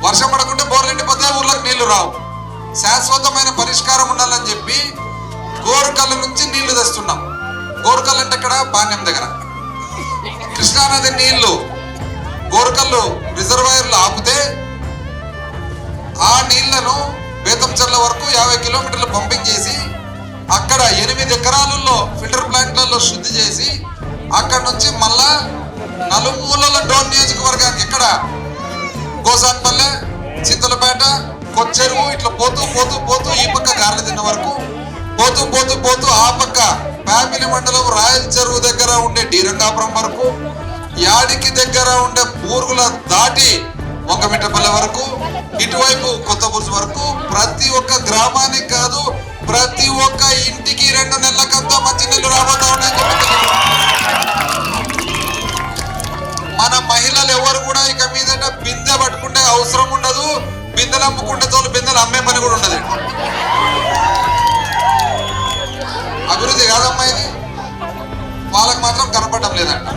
వర్షం పడకుంటే బోర్లు ఎండిపోతే ఊర్లకు నీళ్లు రావు. శాశ్వతమైన పరిష్కారం ఉండాలని చెప్పి గోరుకల్లు నుంచి నీళ్లు తెస్తున్నాం. గోరుకల్లు అంటే ఇక్కడ పాణ్యం దగ్గర కృష్ణానది నీళ్లు గోరుకల్లు రిజర్వాయర్లు ఆపితే ఆ నీళ్లను బేతంచెర్ల వరకు 50 కిలోమీటర్లు పంపింగ్ చేసి అక్కడ 8 ఎకరాలలో ఫిల్టర్ ప్లాంట్లలో శుద్ధి చేసి అక్కడ నుంచి మళ్ళా నలుమూలల డోన్ నియోజకవర్గానికి ఇక్కడ గోసాన్పల్లె, చింతలపేట, కొచ్చెరువు ఇట్లా పోతూ పోతూ పోతూ ఈ పక్క గార్ల తిన్న వరకు పోతూ పోతూ పోతూ ఆ పక్క ప్యాపిలి మండలం రాయల చెరువు దగ్గర ఉండే డీరంగాపురం వరకు, యాడికి దగ్గర ఉండే బూరుగుల దాటి వంగమిట్టపల్లె వరకు, ఇటువైపు కొత్త బుర్జు వరకు ప్రతి ఒక్క గ్రామానికి కాదు ప్రతి ఒక్క ఇంటికి 2 నెలలకంతా మంచి నీళ్లు రాబోతా ఉన్నాయని చెప్పి మన మహిళలు ఎవరు కూడా ఇక మీదట బిందె పట్టుకుంటే అవసరం ఉండదు. బిందెలు అమ్ముకుంటే తోలు బిందెలు అమ్మే పని కూడా ఉండదు. అభివృద్ధి కాదమ్మా ఇది. వాళ్ళకి మాత్రం కనపడడం లేదంట.